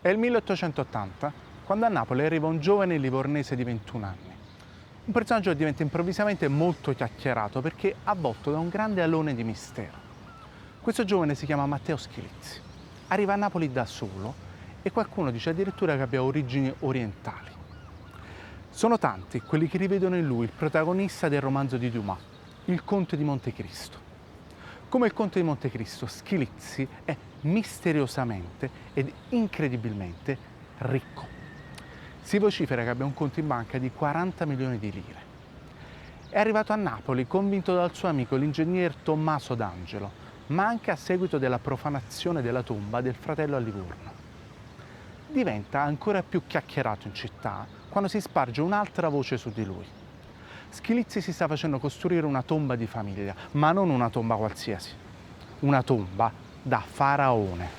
È il 1880, quando a Napoli arriva un giovane livornese di 21 anni. Un personaggio che diventa improvvisamente molto chiacchierato perché avvolto da un grande alone di mistero. Questo giovane si chiama Matteo Schilizzi. Arriva a Napoli da solo e qualcuno dice addirittura che abbia origini orientali. Sono tanti quelli che rivedono in lui il protagonista del romanzo di Dumas, Il Conte di Montecristo. Come il Conte di Montecristo, Schilizzi è misteriosamente ed incredibilmente ricco. Si vocifera che abbia un conto in banca di 40 milioni di lire. È arrivato a Napoli convinto dal suo amico l'ingegner Tommaso D'Angelo, ma anche a seguito della profanazione della tomba del fratello a Livorno. Diventa ancora più chiacchierato in città quando si sparge un'altra voce su di lui. Schilizzi si sta facendo costruire una tomba di famiglia, ma non una tomba qualsiasi, una tomba da faraone.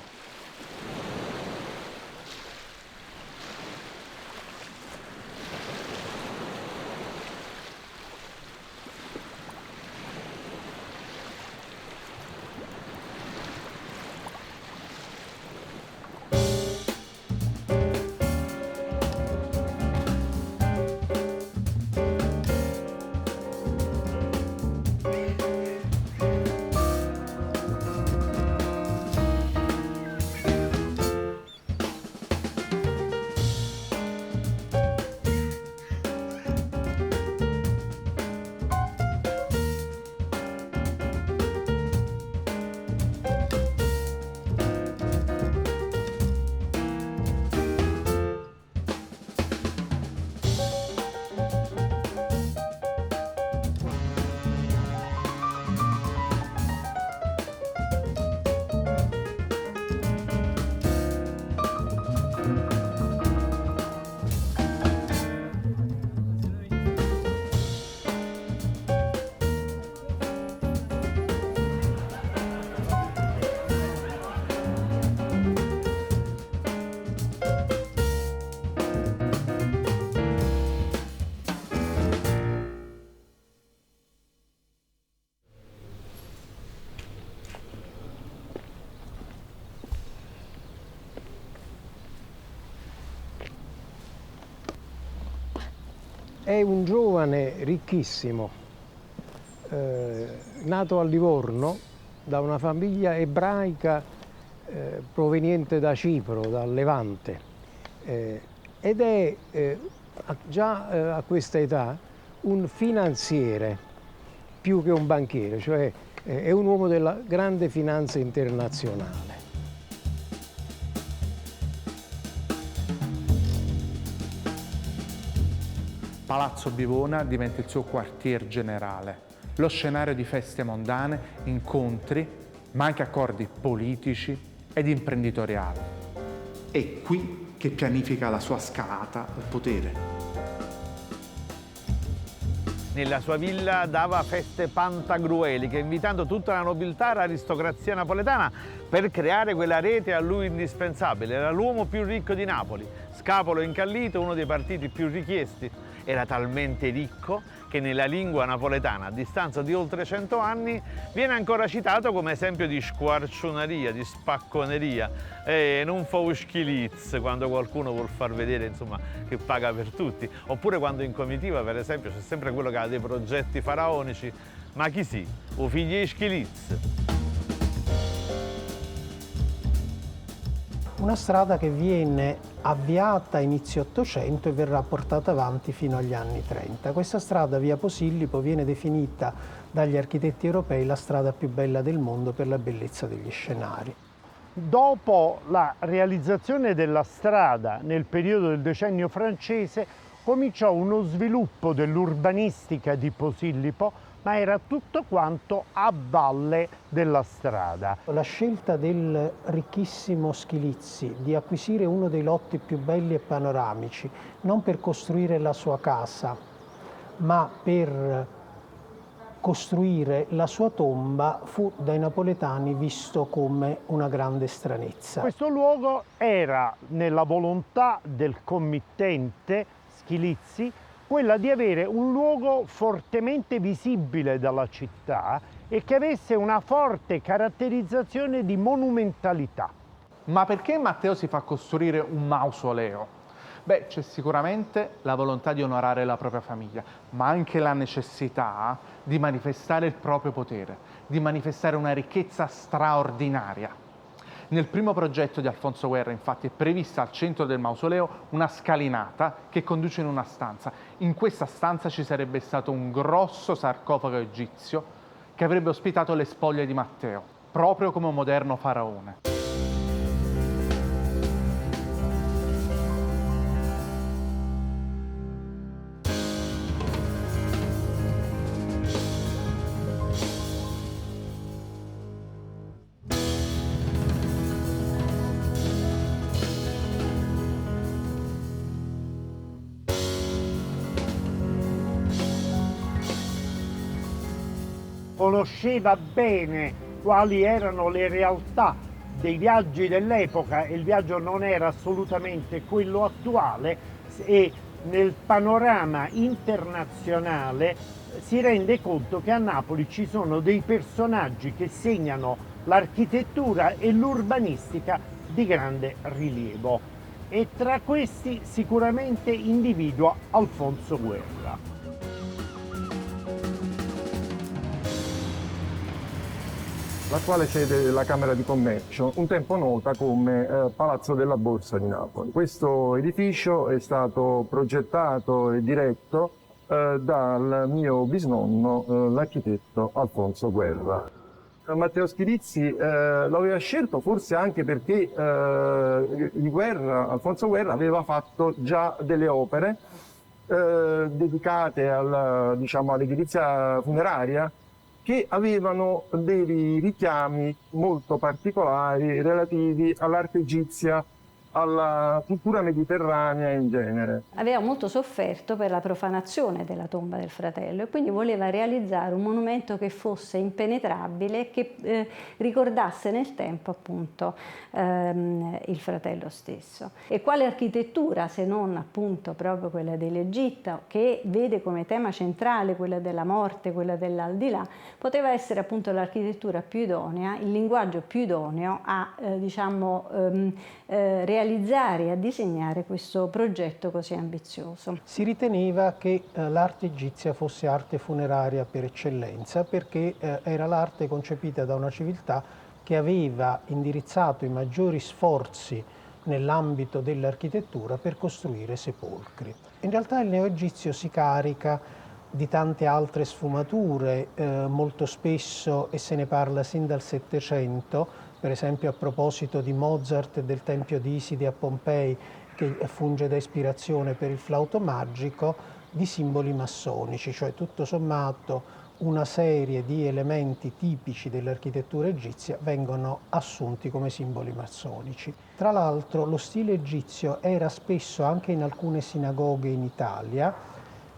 È un giovane ricchissimo, nato a Livorno da una famiglia ebraica proveniente da Cipro, dal Levante, ed è già a questa età un finanziere più che un banchiere, cioè è un uomo della grande finanza internazionale. Palazzo Bivona diventa il suo quartier generale, lo scenario di feste mondane, incontri, ma anche accordi politici ed imprenditoriali. È qui che pianifica la sua scalata al potere. Nella sua villa dava feste pantagrueliche, invitando tutta la nobiltà e l'aristocrazia napoletana per creare quella rete a lui indispensabile. Era l'uomo più ricco di Napoli, scapolo incallito, uno dei partiti più richiesti. Era talmente ricco che nella lingua napoletana, a distanza di oltre 100 anni, viene ancora citato come esempio di squarcionaria, di spacconeria. Non fa Schilizzi, quando qualcuno vuol far vedere, insomma, che paga per tutti. Oppure quando in comitiva, per esempio, c'è sempre quello che ha dei progetti faraonici. Ma chi sì? O figli di Schilizzi. Una strada che viene avviata a inizio Ottocento e verrà portata avanti fino agli anni 30. Questa strada, via Posillipo, viene definita dagli architetti europei la strada più bella del mondo per la bellezza degli scenari. Dopo la realizzazione della strada nel periodo del decennio francese, cominciò uno sviluppo dell'urbanistica di Posillipo, ma era tutto quanto a valle della strada. La scelta del ricchissimo Schilizzi di acquisire uno dei lotti più belli e panoramici, non per costruire la sua casa, ma per costruire la sua tomba, fu dai napoletani visto come una grande stranezza. Questo luogo era nella volontà del committente Schilizzi quella di avere un luogo fortemente visibile dalla città e che avesse una forte caratterizzazione di monumentalità. Ma perché Matteo si fa costruire un mausoleo? Beh, c'è sicuramente la volontà di onorare la propria famiglia, ma anche la necessità di manifestare il proprio potere, di manifestare una ricchezza straordinaria. Nel primo progetto di Alfonso Guerra, infatti, è prevista al centro del mausoleo una scalinata che conduce in una stanza. In questa stanza ci sarebbe stato un grosso sarcofago egizio che avrebbe ospitato le spoglie di Matteo, proprio come un moderno faraone. Conosceva bene quali erano le realtà dei viaggi dell'epoca e il viaggio non era assolutamente quello attuale e nel panorama internazionale si rende conto che a Napoli ci sono dei personaggi che segnano l'architettura e l'urbanistica di grande rilievo e tra questi sicuramente individua Alfonso Guerra. L'attuale sede della Camera di Commercio, un tempo nota come Palazzo della Borsa di Napoli. Questo edificio è stato progettato e diretto dal mio bisnonno, l'architetto Alfonso Guerra. Matteo Schilizzi lo aveva scelto forse anche perché Alfonso Guerra aveva fatto già delle opere dedicate all'edilizia funeraria che avevano dei richiami molto particolari relativi all'arte egizia, alla cultura mediterranea in genere. Aveva molto sofferto per la profanazione della tomba del fratello e quindi voleva realizzare un monumento che fosse impenetrabile e che ricordasse nel tempo appunto il fratello stesso. E quale architettura se non appunto proprio quella dell'Egitto, che vede come tema centrale quella della morte, quella dell'aldilà, poteva essere appunto l'architettura più idonea, il linguaggio più idoneo a realizzare e a disegnare questo progetto così ambizioso. Si riteneva che l'arte egizia fosse arte funeraria per eccellenza perché era l'arte concepita da una civiltà che aveva indirizzato i maggiori sforzi nell'ambito dell'architettura per costruire sepolcri. In realtà il neoegizio si carica di tante altre sfumature, molto spesso, e se ne parla sin dal Settecento, per esempio a proposito di Mozart e del Tempio di Iside a Pompei, che funge da ispirazione per il flauto magico, di simboli massonici, cioè tutto sommato una serie di elementi tipici dell'architettura egizia vengono assunti come simboli massonici. Tra l'altro lo stile egizio era spesso, anche in alcune sinagoghe in Italia,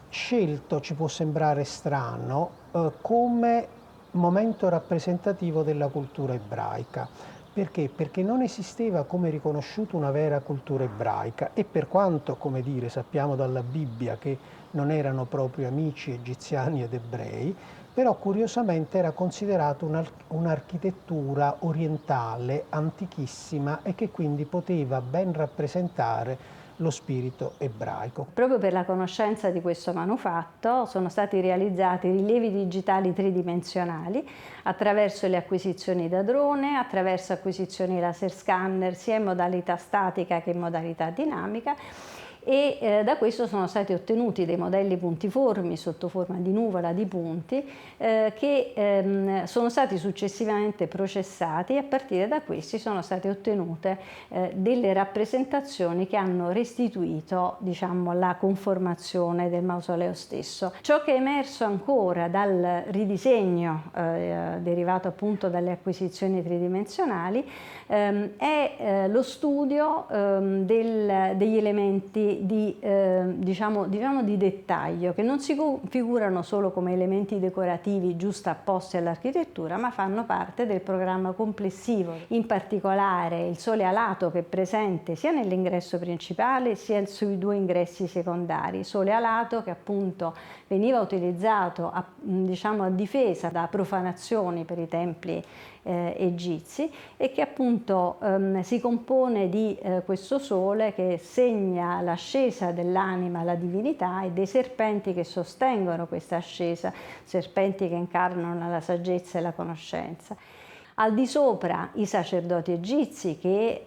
scelto, ci può sembrare strano, come momento rappresentativo della cultura ebraica. Perché? Perché non esisteva come riconosciuto una vera cultura ebraica e per quanto, come dire, sappiamo dalla Bibbia che non erano proprio amici egiziani ed ebrei, però curiosamente era considerato un'architettura orientale antichissima e che quindi poteva ben rappresentare lo spirito ebraico. Proprio per la conoscenza di questo manufatto sono stati realizzati rilievi digitali tridimensionali attraverso le acquisizioni da drone, attraverso acquisizioni laser scanner sia in modalità statica che in modalità dinamica e da questo sono stati ottenuti dei modelli puntiformi sotto forma di nuvola di punti che sono stati successivamente processati e a partire da questi sono state ottenute delle rappresentazioni che hanno restituito, diciamo, la conformazione del mausoleo stesso. Ciò che è emerso ancora dal ridisegno derivato appunto dalle acquisizioni tridimensionali è lo studio degli elementi di dettaglio che non si configurano solo come elementi decorativi giustapposti all'architettura, ma fanno parte del programma complessivo. In particolare il sole alato che è presente sia nell'ingresso principale sia sui due ingressi secondari. Sole alato che appunto veniva utilizzato a difesa da profanazioni per i templi egizi, e che appunto si compone di questo sole che segna l'ascesa dell'anima alla divinità e dei serpenti che sostengono questa ascesa, serpenti che incarnano la saggezza e la conoscenza. Al di sopra i sacerdoti egizi che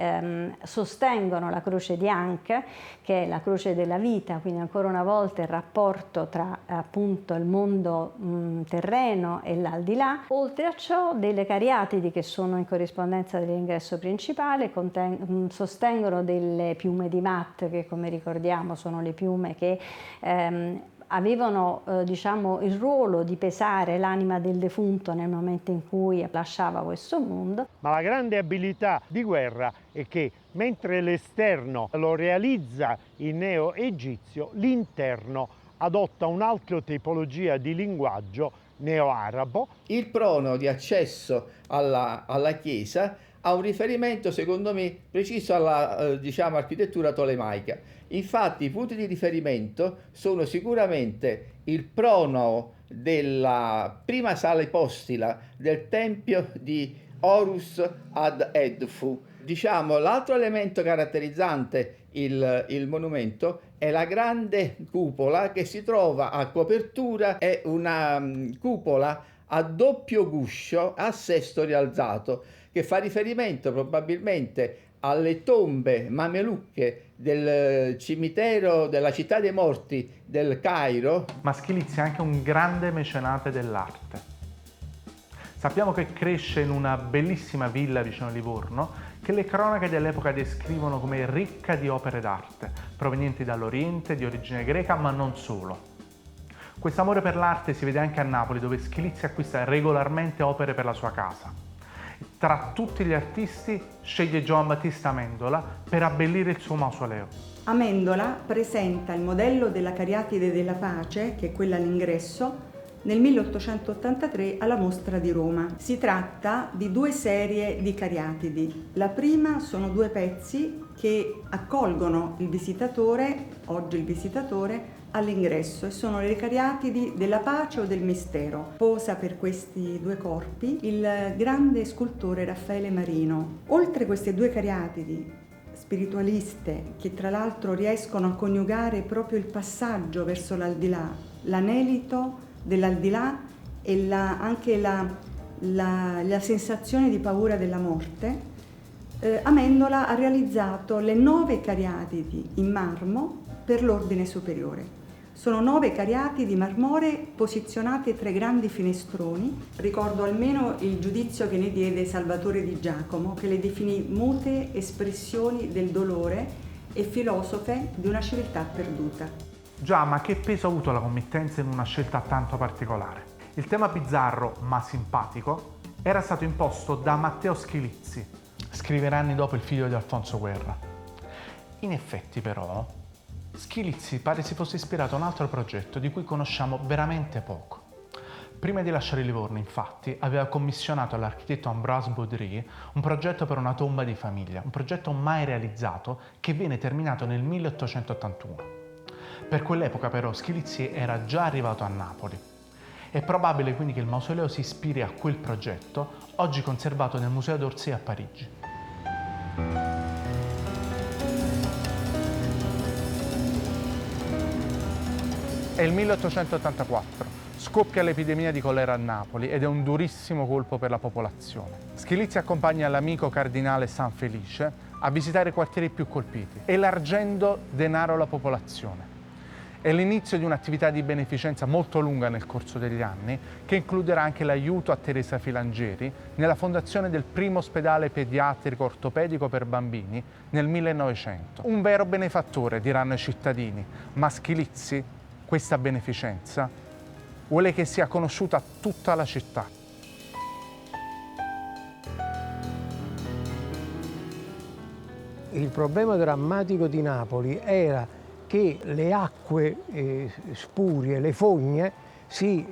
sostengono la croce di Ankh, che è la croce della vita, quindi ancora una volta il rapporto tra appunto il mondo terreno e l'aldilà. Oltre a ciò delle cariatidi che sono in corrispondenza dell'ingresso principale, sostengono delle piume di Mat, che come ricordiamo sono le piume che avevano diciamo, il ruolo di pesare l'anima del defunto nel momento in cui lasciava questo mondo. Ma la grande abilità di Guerra è che mentre l'esterno lo realizza il neo-egizio, l'interno adotta un'altra tipologia di linguaggio neo-arabo. Il prono di accesso alla chiesa ha un riferimento, secondo me, preciso alla diciamo, architettura tolemaica. Infatti i punti di riferimento sono sicuramente il prono della prima sala ipostila del tempio di Horus ad Edfu. Diciamo, l'altro elemento caratterizzante il monumento è la grande cupola che si trova a copertura, è una cupola a doppio guscio a sesto rialzato, che fa riferimento probabilmente alle tombe mamelucche del cimitero della città dei morti del Cairo. Ma Schilizzi è anche un grande mecenate dell'arte. Sappiamo che cresce in una bellissima villa vicino a Livorno, che le cronache dell'epoca descrivono come ricca di opere d'arte, provenienti dall'Oriente, di origine greca, ma non solo. Questo amore per l'arte si vede anche a Napoli, dove Schilizzi acquista regolarmente opere per la sua casa. Tra tutti gli artisti sceglie Giovan Battista Amendola per abbellire il suo mausoleo. Amendola presenta il modello della Cariatide della Pace, che è quella all'ingresso, nel 1883 alla Mostra di Roma. Si tratta di due serie di cariatidi. La prima sono due pezzi che accolgono il visitatore, oggi il visitatore, all'ingresso, e sono le cariatidi della pace o del mistero. Posa per questi due corpi il grande scultore Raffaele Marino. Oltre queste due cariatidi spiritualiste, che tra l'altro riescono a coniugare proprio il passaggio verso l'aldilà, l'anelito dell'aldilà e anche la sensazione di paura della morte, Amendola ha realizzato le 9 cariatidi in marmo per l'ordine superiore. Sono 9 cariatidi di marmore posizionati tra i grandi finestroni. Ricordo almeno il giudizio che ne diede Salvatore di Giacomo, che le definì mute espressioni del dolore e filosofe di una civiltà perduta. Già, ma che peso ha avuto la committenza in una scelta tanto particolare? Il tema bizzarro ma simpatico era stato imposto da Matteo Schilizzi, scriverà anni dopo il figlio di Alfonso Guerra. In effetti però, Schilizzi pare si fosse ispirato a un altro progetto di cui conosciamo veramente poco. Prima di lasciare Livorno, infatti, aveva commissionato all'architetto Ambroise Baudry un progetto per una tomba di famiglia, un progetto mai realizzato che viene terminato nel 1881. Per quell'epoca però Schilizzi era già arrivato a Napoli. È probabile quindi che il mausoleo si ispiri a quel progetto, oggi conservato nel Museo d'Orsay a Parigi. È il 1884, scoppia l'epidemia di colera a Napoli ed è un durissimo colpo per la popolazione. Schilizzi accompagna l'amico cardinale San Felice a visitare i quartieri più colpiti, elargendo denaro alla popolazione. È l'inizio di un'attività di beneficenza molto lunga nel corso degli anni, che includerà anche l'aiuto a Teresa Filangieri nella fondazione del primo ospedale pediatrico ortopedico per bambini nel 1900. Un vero benefattore, diranno i cittadini, ma Schilizzi questa beneficenza vuole che sia conosciuta a tutta la città. Il problema drammatico di Napoli era che le acque spurie, le fogne, si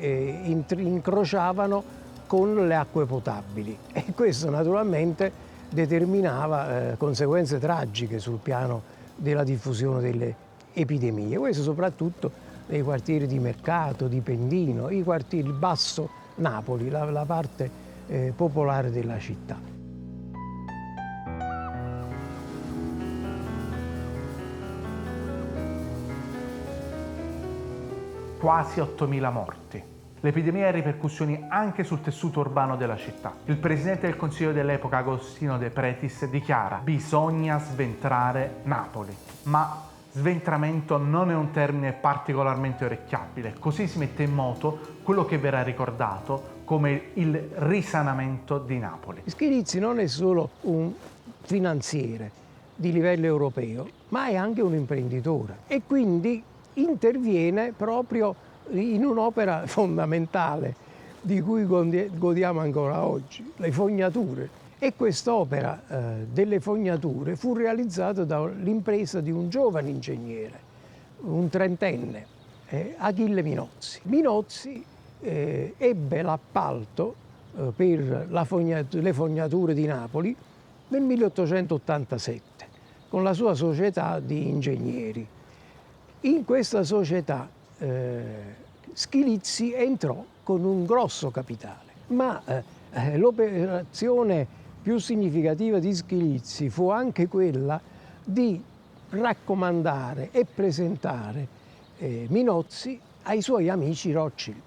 incrociavano con le acque potabili e questo naturalmente determinava conseguenze tragiche sul piano della diffusione delle epidemie. Questo soprattutto nei quartieri di Mercato, di Pendino, i quartieri, il basso Napoli, la parte popolare della città. Quasi 8.000 morti. L'epidemia ha ripercussioni anche sul tessuto urbano della città. Il presidente del Consiglio dell'epoca, Agostino De Pretis, dichiara: bisogna sventrare Napoli. Ma sventramento non è un termine particolarmente orecchiabile, così si mette in moto quello che verrà ricordato come il risanamento di Napoli. Schilizzi non è solo un finanziere di livello europeo, ma è anche un imprenditore e quindi interviene proprio in un'opera fondamentale di cui godiamo ancora oggi, le fognature. E quest'opera delle fognature fu realizzata dall'impresa di un giovane ingegnere, un trentenne, Achille Minozzi. Minozzi ebbe l'appalto per le fognature di Napoli nel 1887 con la sua società di ingegneri. In questa società Schilizzi entrò con un grosso capitale, ma l'operazione più significativa di Schilizzi fu anche quella di raccomandare e presentare Minozzi ai suoi amici Rothschild,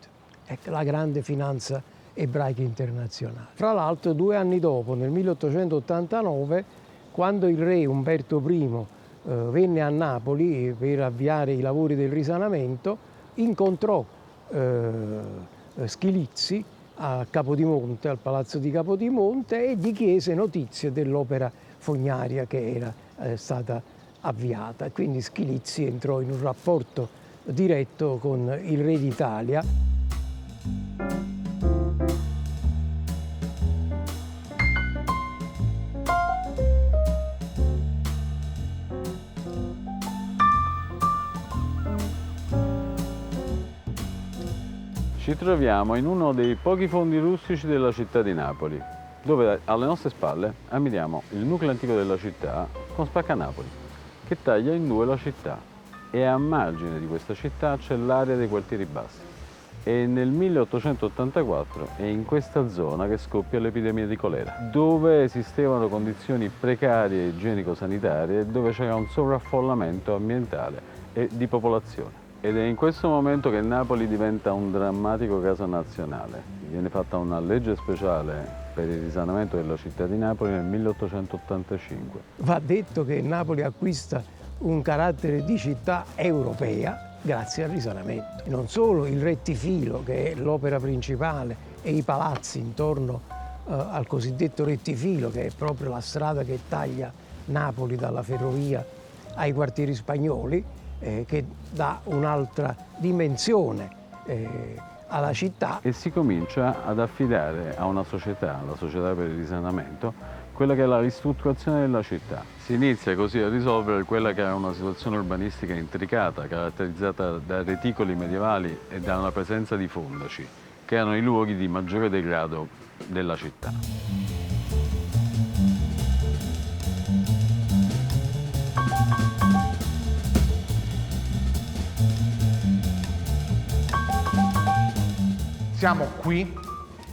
la grande finanza ebraica internazionale. Fra l'altro 2 anni dopo, nel 1889, quando il re Umberto I venne a Napoli per avviare i lavori del risanamento, incontrò Schilizzi a Capodimonte, al Palazzo di Capodimonte, e gli chiese notizie dell'opera fognaria che era stata avviata. Quindi Schilizzi entrò in un rapporto diretto con il re d'Italia. Ci troviamo in uno dei pochi fondi rustici della città di Napoli, dove alle nostre spalle ammiriamo il nucleo antico della città con Spaccanapoli, che taglia in 2 la città, e a margine di questa città c'è l'area dei quartieri bassi. E nel 1884 è in questa zona che scoppia l'epidemia di colera, dove esistevano condizioni precarie igienico-sanitarie e dove c'era un sovraffollamento ambientale e di popolazione. Ed è in questo momento che Napoli diventa un drammatico caso nazionale. Viene fatta una legge speciale per il risanamento della città di Napoli nel 1885. Va detto che Napoli acquista un carattere di città europea grazie al risanamento. Non solo il rettifilo, che è l'opera principale, e i palazzi intorno al cosiddetto rettifilo, che è proprio la strada che taglia Napoli dalla ferrovia ai quartieri spagnoli, che dà un'altra dimensione alla città. E si comincia ad affidare a una società, la Società per il Risanamento, quella che è la ristrutturazione della città. Si inizia così a risolvere quella che era una situazione urbanistica intricata, caratterizzata da reticoli medievali e da una presenza di fondaci, che erano i luoghi di maggiore degrado della città. Siamo qui,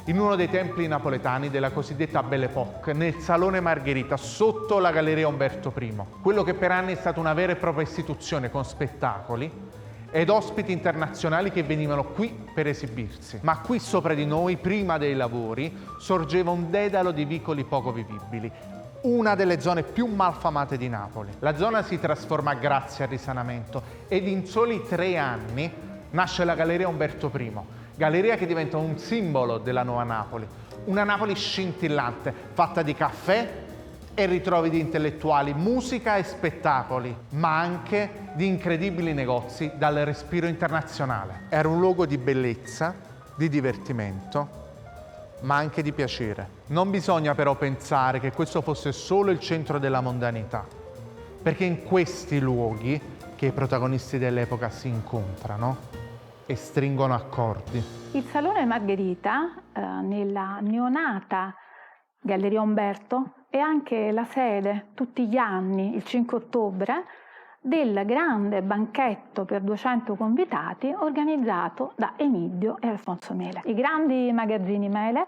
in uno dei templi napoletani della cosiddetta Belle Époque, nel Salone Margherita, sotto la Galleria Umberto I. Quello che per anni è stata una vera e propria istituzione con spettacoli ed ospiti internazionali che venivano qui per esibirsi. Ma qui sopra di noi, prima dei lavori, sorgeva un dedalo di vicoli poco vivibili, una delle zone più malfamate di Napoli. La zona si trasforma grazie al risanamento ed in soli 3 anni nasce la Galleria Umberto I. Galleria che diventa un simbolo della nuova Napoli, una Napoli scintillante, fatta di caffè e ritrovi di intellettuali, musica e spettacoli, ma anche di incredibili negozi dal respiro internazionale. Era un luogo di bellezza, di divertimento, ma anche di piacere. Non bisogna però pensare che questo fosse solo il centro della mondanità, perché in questi luoghi che i protagonisti dell'epoca si incontrano e stringono accordi. Il Salone Margherita, nella neonata Galleria Umberto, è anche la sede, tutti gli anni, il 5 ottobre, del grande banchetto per 200 convitati organizzato da Emidio e Alfonso Mele. I grandi magazzini Mele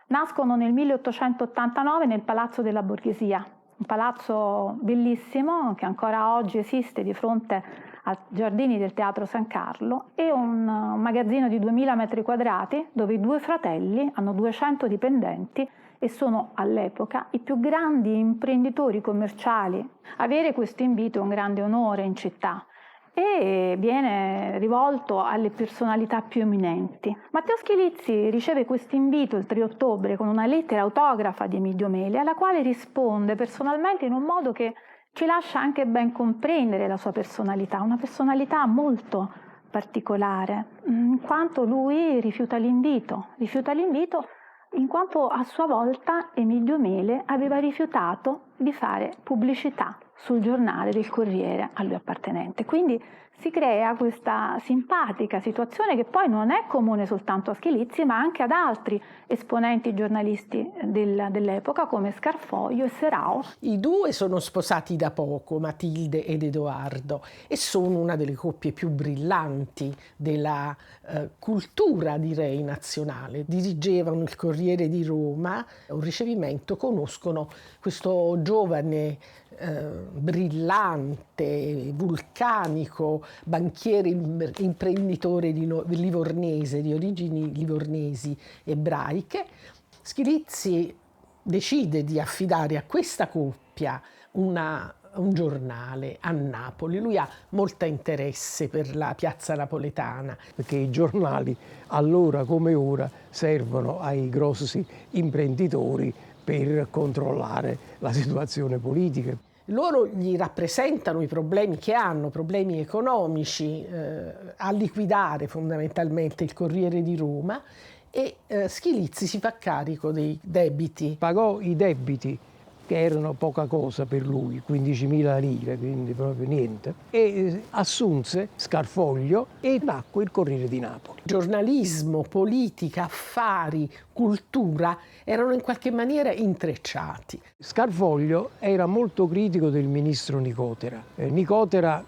Nascono nel 1889 nel Palazzo della Borghesia, un palazzo bellissimo che ancora oggi esiste di fronte ai giardini del Teatro San Carlo, e un magazzino di 2000 metri quadrati dove i due fratelli hanno 200 dipendenti e sono all'epoca i più grandi imprenditori commerciali. Avere questo invito è un grande onore in città e viene rivolto alle personalità più eminenti. Matteo Schilizzi riceve questo invito il 3 ottobre con una lettera autografa di Emilio Mele, alla quale risponde personalmente in un modo che ci lascia anche ben comprendere la sua personalità, una personalità molto particolare, in quanto lui rifiuta l'invito in quanto a sua volta Emilio Mele aveva rifiutato di fare pubblicità sul giornale del Corriere a lui appartenente. Quindi si crea questa simpatica situazione che poi non è comune soltanto a Schilizzi, ma anche ad altri esponenti giornalisti dell'epoca come Scarfoglio e Serao. I due sono sposati da poco, Matilde ed Edoardo, e sono una delle coppie più brillanti della cultura, direi, nazionale. Dirigevano il Corriere di Roma, un ricevimento, conoscono questo giovane brillante, vulcanico, banchiere imprenditore livornese, di origini livornesi ebraiche. Schilizzi decide di affidare a questa coppia un giornale a Napoli. Lui ha molto interesse per la piazza napoletana, perché i giornali allora come ora servono ai grossi imprenditori per controllare la situazione politica. Loro gli rappresentano i problemi che hanno, problemi economici, a liquidare fondamentalmente il Corriere di Roma, e Schilizzi si fa carico dei debiti. Pagò i debiti, che erano poca cosa per lui, 15.000 lire, quindi proprio niente, e assunse Scarfoglio e nacque il Corriere di Napoli. Giornalismo, politica, affari, cultura erano in qualche maniera intrecciati. Scarfoglio era molto critico del ministro Nicotera. Nicotera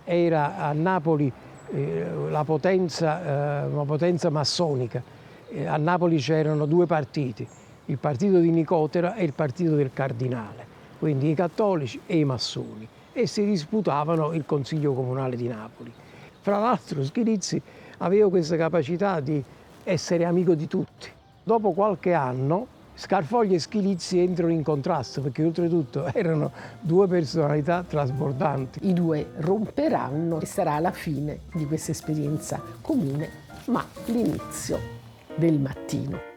era a Napoli una potenza massonica. A Napoli c'erano due partiti, il partito di Nicotera e il partito del Cardinale, quindi i cattolici e i massoni, e si disputavano il Consiglio Comunale di Napoli. Fra l'altro Schilizzi aveva questa capacità di essere amico di tutti. Dopo qualche anno Scarfoglio e Schilizzi entrano in contrasto, perché oltretutto erano due personalità trasbordanti. I due romperanno e sarà la fine di questa esperienza comune, ma l'inizio del mattino.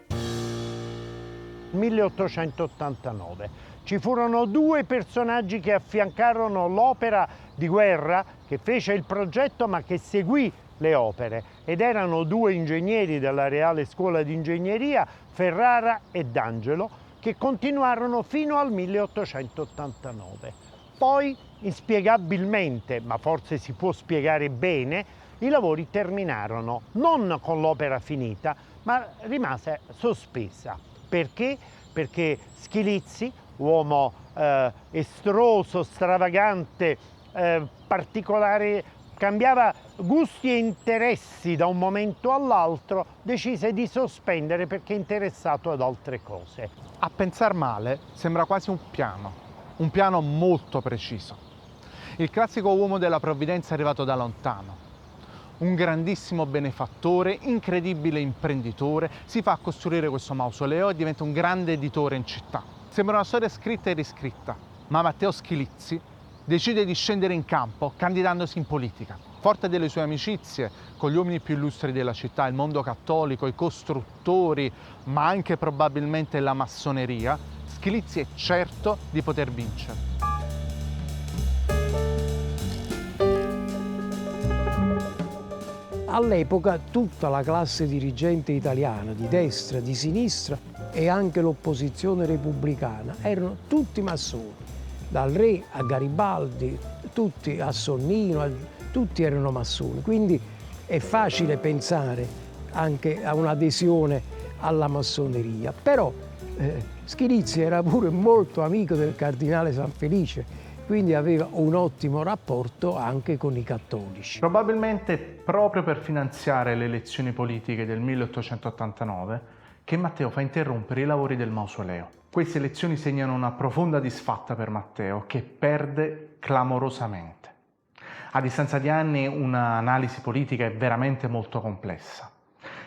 1889. Ci furono due personaggi che affiancarono l'opera di guerra, che fece il progetto ma che seguì le opere, ed erano due ingegneri della Reale Scuola di Ingegneria, Ferrara e D'Angelo, che continuarono fino al 1889. Poi, inspiegabilmente, ma forse si può spiegare bene, i lavori terminarono non con l'opera finita, ma rimase sospesa. Perché? Perché Schilizzi, uomo estroso, stravagante, particolare, cambiava gusti e interessi da un momento all'altro, decise di sospendere perché interessato ad altre cose. A pensar male sembra quasi un piano molto preciso. Il classico uomo della provvidenza è arrivato da lontano. Un grandissimo benefattore, incredibile imprenditore, si fa costruire questo mausoleo e diventa un grande editore in città. Sembra una storia scritta e riscritta, ma Matteo Schilizzi decide di scendere in campo candidandosi in politica. Forte delle sue amicizie con gli uomini più illustri della città, il mondo cattolico, i costruttori, ma anche probabilmente la massoneria, Schilizzi è certo di poter vincere. All'epoca tutta la classe dirigente italiana, di destra, di sinistra e anche l'opposizione repubblicana, erano tutti massoni, dal re a Garibaldi, tutti a Sonnino, tutti erano massoni. Quindi è facile pensare anche a un'adesione alla massoneria. Però Schilizzi era pure molto amico del cardinale Sanfelice, quindi aveva un ottimo rapporto anche con i cattolici. Probabilmente proprio per finanziare le elezioni politiche del 1889, che Matteo fa interrompere i lavori del mausoleo. Queste elezioni segnano una profonda disfatta per Matteo, che perde clamorosamente. A distanza di anni un'analisi politica è veramente molto complessa.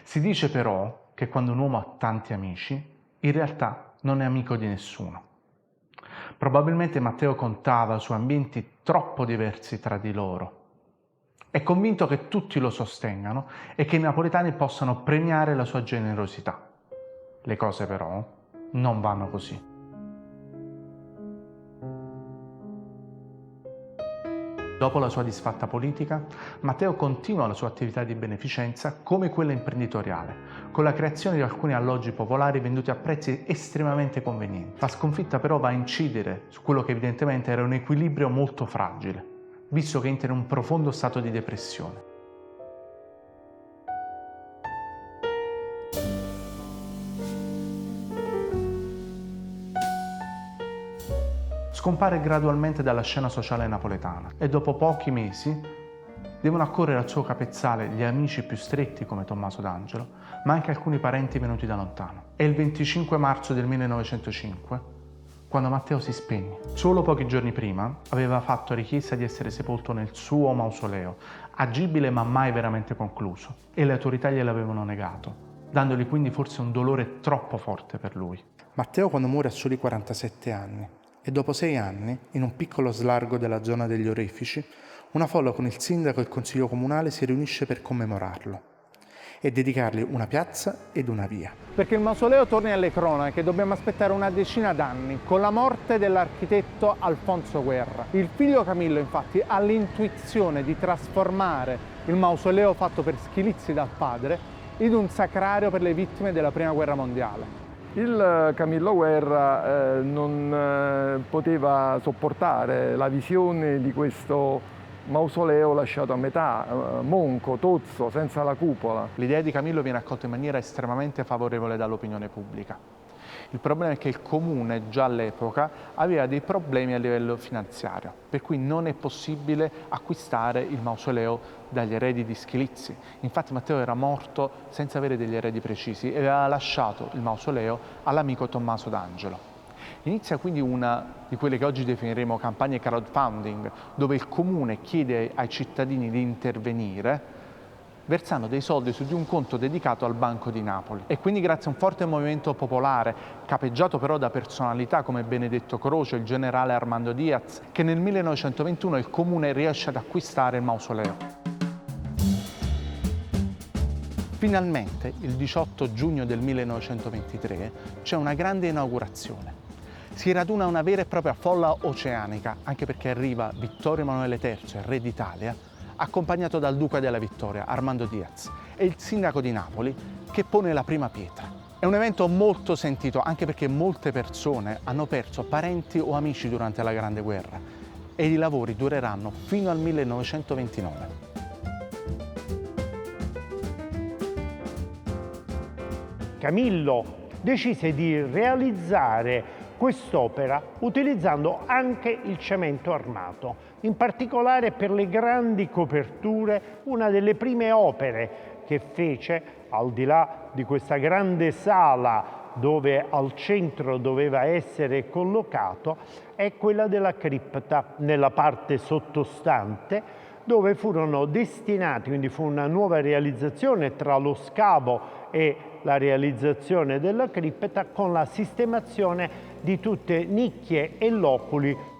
Si dice però che quando un uomo ha tanti amici, in realtà non è amico di nessuno. Probabilmente Matteo contava su ambienti troppo diversi tra di loro. È convinto che tutti lo sostengano e che i napoletani possano premiare la sua generosità. Le cose però non vanno così. Dopo la sua disfatta politica, Matteo continua la sua attività di beneficenza come quella imprenditoriale, con la creazione di alcuni alloggi popolari venduti a prezzi estremamente convenienti. La sconfitta però va a incidere su quello che evidentemente era un equilibrio molto fragile, visto che entra in un profondo stato di depressione. Scompare gradualmente dalla scena sociale napoletana e dopo pochi mesi devono accorrere al suo capezzale gli amici più stretti come Tommaso D'Angelo, ma anche alcuni parenti venuti da lontano. È il 25 marzo del 1905 quando Matteo si spegne. Solo pochi giorni prima aveva fatto richiesta di essere sepolto nel suo mausoleo, agibile ma mai veramente concluso, e le autorità gliel'avevano negato, dandogli quindi forse un dolore troppo forte per lui. Matteo, quando muore, ha soli 47 anni. E dopo 6 anni, in un piccolo slargo della zona degli Orefici, una folla con il sindaco e il consiglio comunale si riunisce per commemorarlo e dedicargli una piazza ed una via. Perché il mausoleo torni alle cronache dobbiamo aspettare una decina d'anni, con la morte dell'architetto Alfonso Guerra. Il figlio Camillo, infatti, ha l'intuizione di trasformare il mausoleo fatto per schilizzi dal padre in un sacrario per le vittime della Prima Guerra Mondiale. Il Camillo Guerra non poteva sopportare la visione di questo mausoleo lasciato a metà, monco, tozzo, senza la cupola. L'idea di Camillo viene accolta in maniera estremamente favorevole dall'opinione pubblica. Il problema è che il comune già all'epoca aveva dei problemi a livello finanziario, per cui non è possibile acquistare il mausoleo dagli eredi di Schilizzi. Infatti Matteo era morto senza avere degli eredi precisi e aveva lasciato il mausoleo all'amico Tommaso D'Angelo. Inizia quindi una di quelle che oggi definiremo campagne crowdfunding, dove il comune chiede ai cittadini di intervenire versando dei soldi su di un conto dedicato al Banco di Napoli. E quindi grazie a un forte movimento popolare, capeggiato però da personalità come Benedetto Croce, il generale Armando Diaz, che nel 1921 il comune riesce ad acquistare il mausoleo. Finalmente, il 18 giugno del 1923, c'è una grande inaugurazione. Si raduna una vera e propria folla oceanica, anche perché arriva Vittorio Emanuele III, re d'Italia, accompagnato dal duca della Vittoria, Armando Diaz, e il sindaco di Napoli, che pone la prima pietra. È un evento molto sentito, anche perché molte persone hanno perso parenti o amici durante la Grande Guerra, e i lavori dureranno fino al 1929. Camillo decise di realizzare quest'opera utilizzando anche il cemento armato, in particolare per le grandi coperture. Una delle prime opere che fece, al di là di questa grande sala dove al centro doveva essere collocato, è quella della cripta nella parte sottostante, dove furono destinati, quindi fu una nuova realizzazione tra lo scavo e la realizzazione della cripta, con la sistemazione di tutte nicchie e loculi.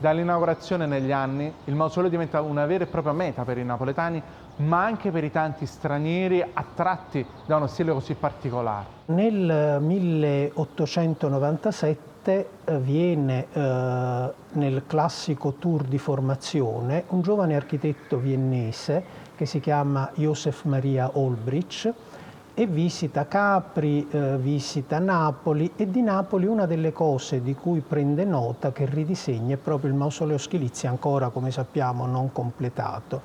Dall'inaugurazione negli anni il mausoleo diventa una vera e propria meta per i napoletani, ma anche per i tanti stranieri attratti da uno stile così particolare. Nel 1897 parte viene nel classico tour di formazione un giovane architetto viennese che si chiama Josef Maria Olbrich e visita Capri, visita Napoli, e di Napoli una delle cose di cui prende nota, che ridisegna, è proprio il mausoleo Schilizzi, ancora come sappiamo non completato.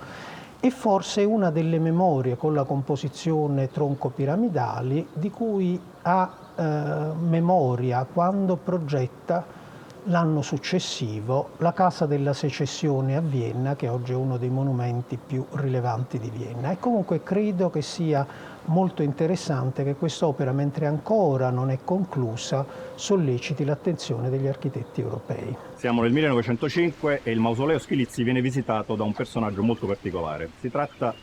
E forse una delle memorie con la composizione tronco-piramidali di cui ha memoria quando progetta l'anno successivo la Casa della Secessione a Vienna, che oggi è uno dei monumenti più rilevanti di Vienna. E comunque credo che sia molto interessante che quest'opera, mentre ancora non è conclusa, solleciti l'attenzione degli architetti europei. Siamo nel 1905 e il mausoleo Schilizzi viene visitato da un personaggio molto particolare. Si tratta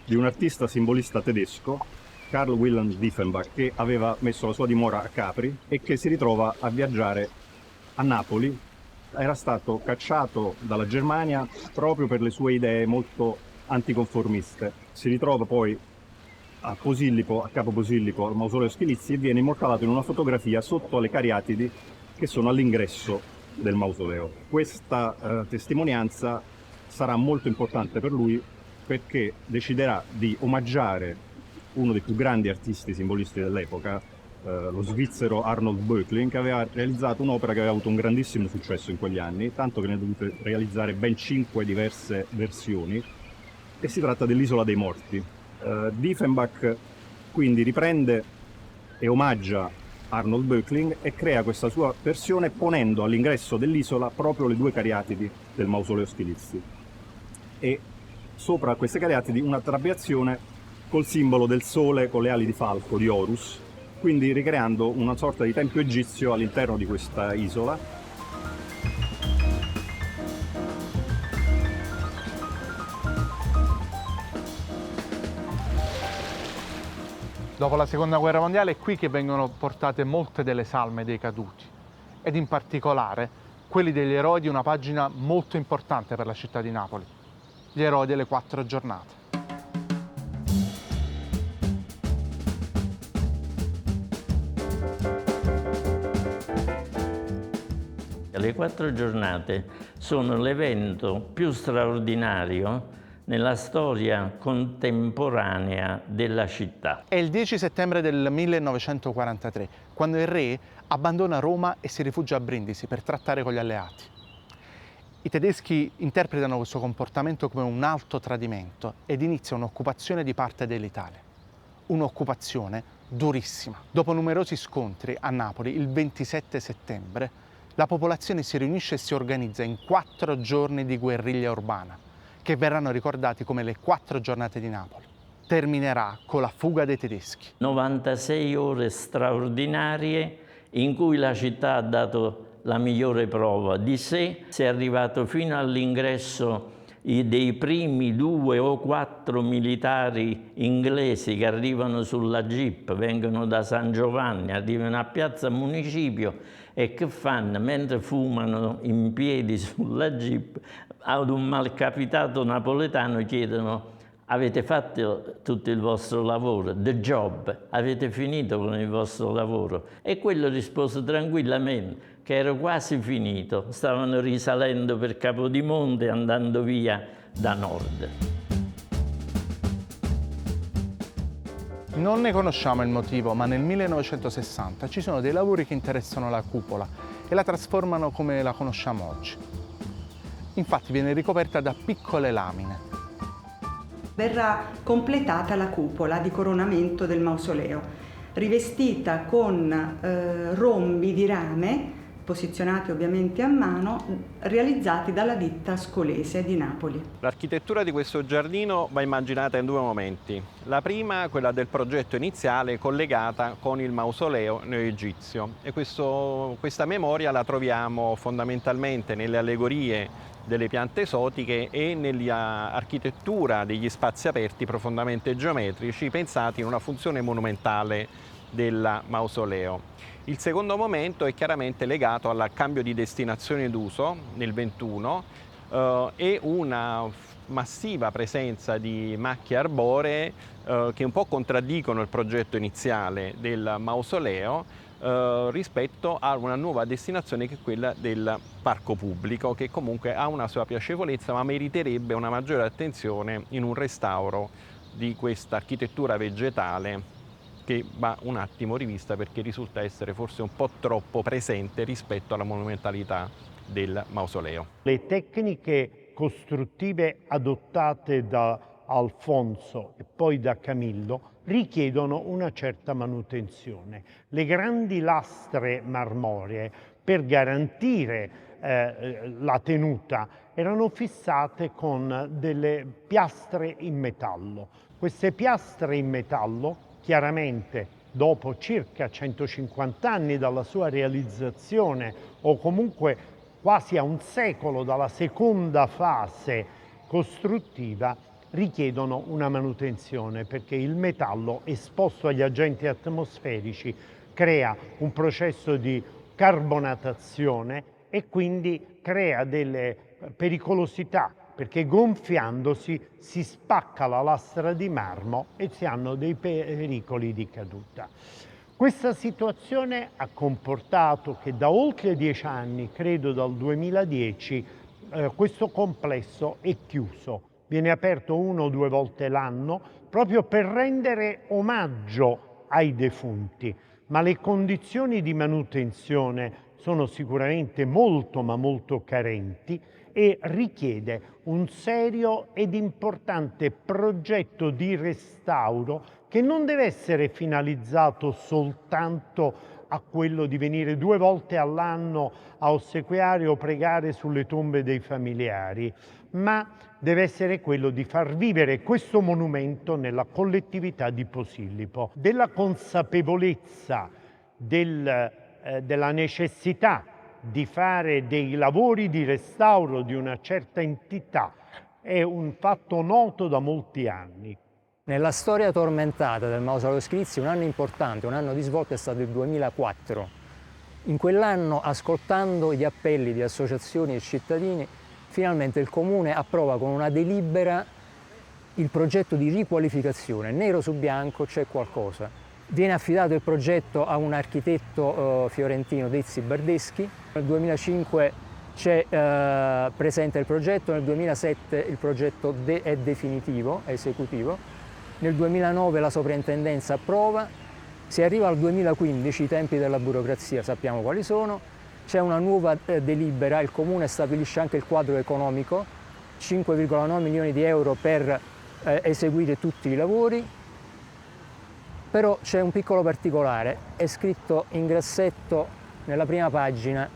di un artista simbolista tedesco, Karl Wilhelm Diefenbach, che aveva messo la sua dimora a Capri e che si ritrova a viaggiare a Napoli. Era stato cacciato dalla Germania proprio per le sue idee molto anticonformiste. Si ritrova poi a Posillipo, a Capo Posillipo, al mausoleo Schilizzi, e viene immortalato in una fotografia sotto le cariatidi che sono all'ingresso del mausoleo. Questa testimonianza sarà molto importante per lui, perché deciderà di omaggiare uno dei più grandi artisti simbolisti dell'epoca, lo svizzero Arnold Böcklin, che aveva realizzato un'opera che aveva avuto un grandissimo successo in quegli anni, tanto che ne ha dovute realizzare ben 5 diverse versioni, e si tratta dell'Isola dei Morti. Diefenbach quindi riprende e omaggia Arnold Böcklin e crea questa sua versione ponendo all'ingresso dell'isola proprio le 2 cariatidi del mausoleo Schilizzi e sopra queste cariatidi una trabeazione col simbolo del sole con le ali di falco di Horus, quindi ricreando una sorta di tempio egizio all'interno di questa isola. Dopo la Seconda Guerra Mondiale è qui che vengono portate molte delle salme dei caduti, ed in particolare quelli degli eroi di una pagina molto importante per la città di Napoli, gli eroi delle 4 giornate. Le 4 giornate sono l'evento più straordinario nella storia contemporanea della città. È il 10 settembre del 1943, quando il re abbandona Roma e si rifugia a Brindisi per trattare con gli alleati. I tedeschi interpretano questo comportamento come un alto tradimento ed inizia un'occupazione di parte dell'Italia. Un'occupazione durissima. Dopo numerosi scontri a Napoli, il 27 settembre, la popolazione si riunisce e si organizza in 4 giorni di guerriglia urbana, che verranno ricordati come le 4 giornate di Napoli. Terminerà con la fuga dei tedeschi. 96 ore straordinarie in cui la città ha dato la migliore prova di sé, si è arrivato fino all'ingresso dei primi 2 o 4 militari inglesi che arrivano sulla Jeep, vengono da San Giovanni, arrivano a Piazza Municipio e che fanno? Mentre fumano in piedi sulla Jeep, ad un malcapitato napoletano chiedono: avete fatto tutto il vostro lavoro, the job, avete finito con il vostro lavoro? E quello rispose tranquillamente che era quasi finito, stavano risalendo per Capodimonte andando via da nord. Non ne conosciamo il motivo, ma nel 1960 ci sono dei lavori che interessano la cupola e la trasformano come la conosciamo oggi. Infatti viene ricoperta da piccole lamine. Verrà completata la cupola di coronamento del mausoleo, rivestita con rombi di rame, posizionati ovviamente a mano, realizzati dalla ditta Scolese di Napoli. L'architettura di questo giardino va immaginata in 2 momenti. La prima, quella del progetto iniziale, collegata con il mausoleo neoegizio. E questa memoria la troviamo fondamentalmente nelle allegorie delle piante esotiche e nell'architettura degli spazi aperti profondamente geometrici, pensati in una funzione monumentale del mausoleo. Il secondo momento è chiaramente legato al cambio di destinazione d'uso nel 21 e una massiva presenza di macchie arboree che un po' contraddicono il progetto iniziale del mausoleo, rispetto a una nuova destinazione che è quella del parco pubblico, che comunque ha una sua piacevolezza ma meriterebbe una maggiore attenzione in un restauro di questa architettura vegetale che va un attimo rivista, perché risulta essere forse un po' troppo presente rispetto alla monumentalità del mausoleo. Le tecniche costruttive adottate da Alfonso e poi da Camillo richiedono una certa manutenzione. Le grandi lastre marmoree, per garantire la tenuta, erano fissate con delle piastre in metallo. Queste piastre in metallo, chiaramente dopo circa 150 anni dalla sua realizzazione, o comunque quasi a un secolo dalla seconda fase costruttiva, richiedono una manutenzione, perché il metallo esposto agli agenti atmosferici crea un processo di carbonatazione e quindi crea delle pericolosità, perché gonfiandosi si spacca la lastra di marmo e si hanno dei pericoli di caduta. Questa situazione ha comportato che da oltre 10 anni, credo dal 2010, questo complesso è chiuso. Viene aperto 1 o 2 volte l'anno proprio per rendere omaggio ai defunti, ma le condizioni di manutenzione sono sicuramente molto ma molto carenti e richiede un serio ed importante progetto di restauro che non deve essere finalizzato soltanto a quello di venire 2 volte all'anno a ossequiare o pregare sulle tombe dei familiari, ma deve essere quello di far vivere questo monumento nella collettività di Posillipo. Della consapevolezza della necessità di fare dei lavori di restauro di una certa entità è un fatto noto da molti anni. Nella storia tormentata del Mausoleo Sclizzi un anno importante, un anno di svolta è stato il 2004. In quell'anno, ascoltando gli appelli di associazioni e cittadini, finalmente il Comune approva con una delibera il progetto di riqualificazione. Nero su bianco c'è qualcosa. Viene affidato il progetto a un architetto fiorentino, Dezzi Bardeschi. Nel 2005 presenta il progetto, nel 2007 il progetto è definitivo, è esecutivo. Nel 2009 la soprintendenza approva, si arriva al 2015, i tempi della burocrazia sappiamo quali sono, c'è una nuova delibera, il Comune stabilisce anche il quadro economico, 5,9 milioni di euro per eseguire tutti i lavori, però c'è un piccolo particolare, è scritto in grassetto nella prima pagina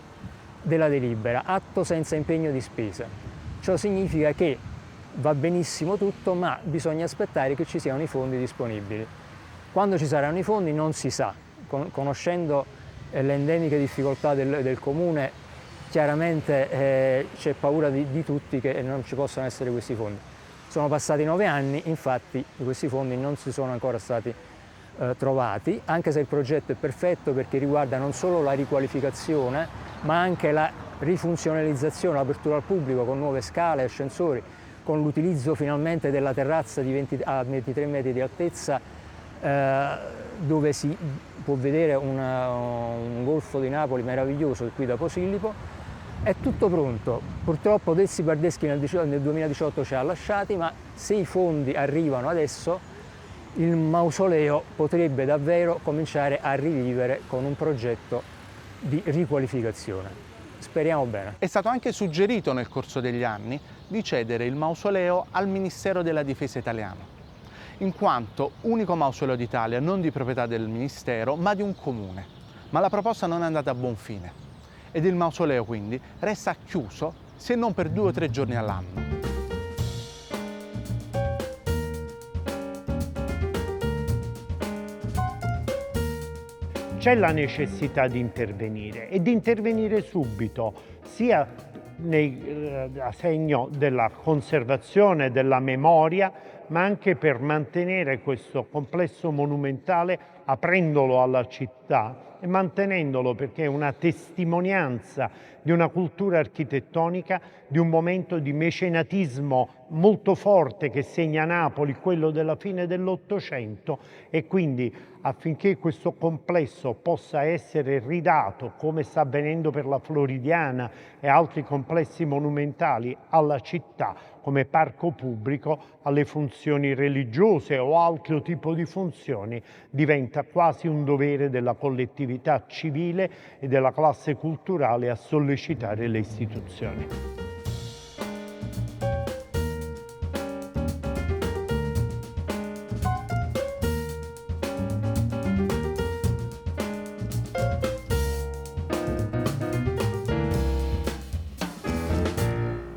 della delibera, atto senza impegno di spesa. Ciò significa che va benissimo tutto, ma bisogna aspettare che ci siano i fondi disponibili. Quando ci saranno i fondi non si sa, conoscendo le endemiche difficoltà del Comune, chiaramente c'è paura di tutti che non ci possano essere questi fondi. Sono passati 9 anni, infatti questi fondi non si sono ancora stati trovati, anche se il progetto è perfetto perché riguarda non solo la riqualificazione, ma anche la rifunzionalizzazione, l'apertura al pubblico con nuove scale, ascensori, con l'utilizzo finalmente della terrazza a 23 metri di altezza, dove si può vedere un golfo di Napoli meraviglioso qui da Posillipo. È tutto pronto. Purtroppo Dezzi Bardeschi nel 2018 ci ha lasciati, ma se i fondi arrivano adesso, il mausoleo potrebbe davvero cominciare a rivivere con un progetto di riqualificazione. Speriamo bene. È stato anche suggerito nel corso degli anni di cedere il mausoleo al Ministero della Difesa italiano, in quanto unico mausoleo d'Italia non di proprietà del Ministero ma di un comune. Ma la proposta non è andata a buon fine ed il mausoleo quindi resta chiuso se non per 2 o 3 giorni all'anno. C'è la necessità di intervenire e di intervenire subito, sia a segno della conservazione della memoria, ma anche per mantenere questo complesso monumentale, aprendolo alla città, e mantenendolo perché è una testimonianza di una cultura architettonica, di un momento di mecenatismo molto forte che segna Napoli, quello della fine dell'Ottocento, e quindi affinché questo complesso possa essere ridato, come sta avvenendo per la Floridiana e altri complessi monumentali, alla città come parco pubblico, alle funzioni religiose o altro tipo di funzioni, diventa quasi un dovere della collettività civile e della classe culturale a sollecitare le istituzioni.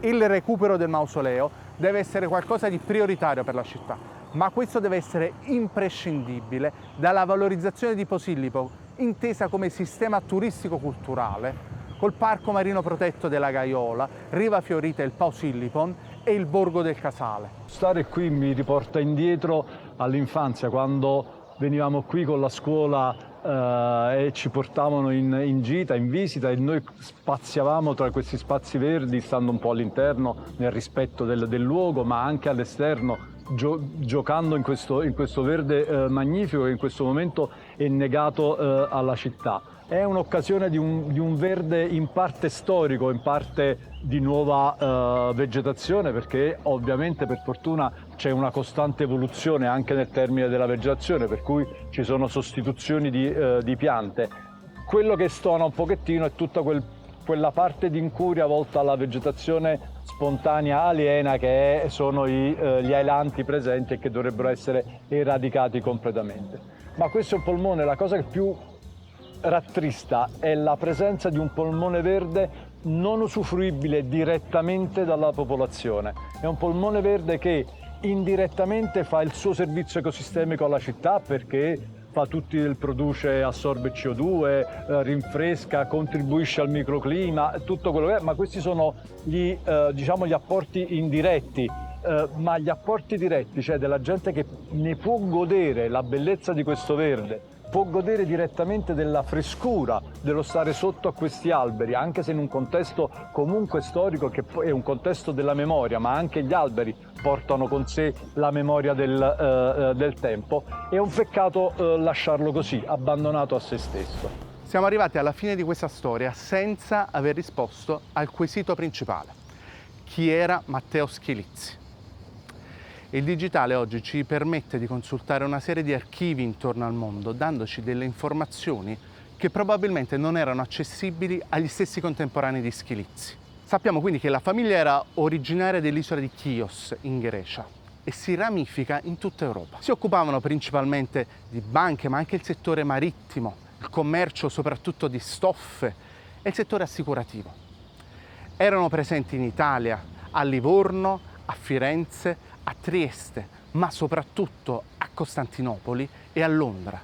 Il recupero del mausoleo deve essere qualcosa di prioritario per la città, ma questo deve essere imprescindibile dalla valorizzazione di Posillipo, intesa come sistema turistico-culturale, col parco marino protetto della Gaiola, Riva Fiorita e il Pausillipon e il Borgo del Casale. Stare qui mi riporta indietro all'infanzia, quando venivamo qui con la scuola e ci portavano in gita, in visita, e noi spaziavamo tra questi spazi verdi, stando un po' all'interno nel rispetto del luogo, ma anche all'esterno, giocando in questo verde magnifico che in questo momento è negato alla città. È un'occasione di un verde in parte storico, in parte di nuova vegetazione, perché ovviamente per fortuna c'è una costante evoluzione anche nel termine della vegetazione, per cui ci sono sostituzioni di piante. Quello che stona un pochettino è tutta quella parte di incuria volta alla vegetazione spontanea aliena, che sono gli ailanti presenti e che dovrebbero essere eradicati completamente. Ma questo è un polmone, la cosa che più rattrista è la presenza di un polmone verde non usufruibile direttamente dalla popolazione. È un polmone verde che indirettamente fa il suo servizio ecosistemico alla città, perché fa produce, assorbe CO2, rinfresca, contribuisce al microclima, tutto quello che è, ma questi sono gli apporti indiretti. Ma gli apporti diretti, cioè della gente che ne può godere la bellezza di questo verde, può godere direttamente della frescura dello stare sotto a questi alberi, anche se in un contesto comunque storico che è un contesto della memoria, ma anche gli alberi portano con sé la memoria del tempo. È un peccato lasciarlo così, abbandonato a se stesso. Siamo arrivati alla fine di questa storia senza aver risposto al quesito principale: chi era Matteo Schilizzi? Il digitale oggi ci permette di consultare una serie di archivi intorno al mondo, dandoci delle informazioni che probabilmente non erano accessibili agli stessi contemporanei di Schilizzi. Sappiamo quindi che la famiglia era originaria dell'isola di Chios, in Grecia, e si ramifica in tutta Europa. Si occupavano principalmente di banche, ma anche il settore marittimo, il commercio soprattutto di stoffe e il settore assicurativo. Erano presenti in Italia, a Livorno, a Firenze, a Trieste, ma soprattutto a Costantinopoli e a Londra.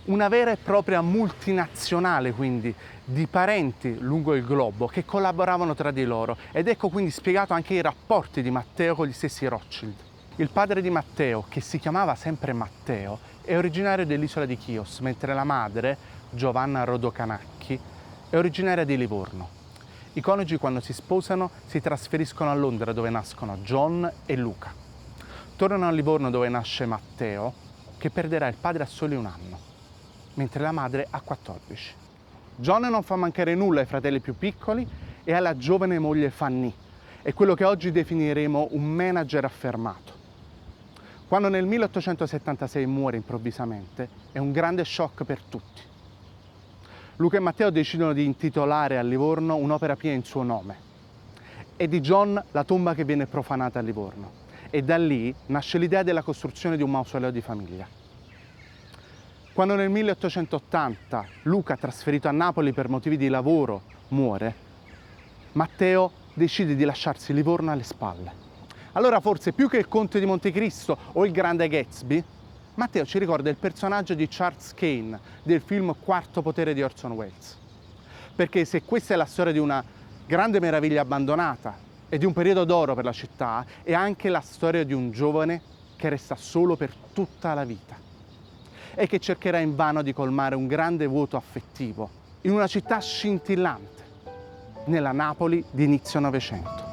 Una vera e propria multinazionale, quindi, di parenti lungo il globo che collaboravano tra di loro, ed ecco quindi spiegato anche i rapporti di Matteo con gli stessi Rothschild. Il padre di Matteo, che si chiamava sempre Matteo, è originario dell'isola di Chios, mentre la madre, Giovanna Rodocanacchi, è originaria di Livorno. I coniugi, quando si sposano, si trasferiscono a Londra, dove nascono John e Luca. Tornano a Livorno, dove nasce Matteo, che perderà il padre a soli 1 anno, mentre la madre ha 14. John non fa mancare nulla ai fratelli più piccoli e alla giovane moglie Fanny, è quello che oggi definiremo un manager affermato. Quando nel 1876 muore improvvisamente, è un grande shock per tutti. Luca e Matteo decidono di intitolare a Livorno un'opera pia in suo nome. È di John la tomba che viene profanata a Livorno, e da lì nasce l'idea della costruzione di un mausoleo di famiglia. Quando nel 1880 Luca, trasferito a Napoli per motivi di lavoro, muore, Matteo decide di lasciarsi Livorno alle spalle. Allora forse più che il Conte di Montecristo o il Grande Gatsby, Matteo ci ricorda il personaggio di Charles Kane del film Quarto potere di Orson Welles. Perché se questa è la storia di una grande meraviglia abbandonata e di un periodo d'oro per la città, è anche la storia di un giovane che resta solo per tutta la vita. e che cercherà invano di colmare un grande vuoto affettivo in una città scintillante, nella Napoli di inizio Novecento.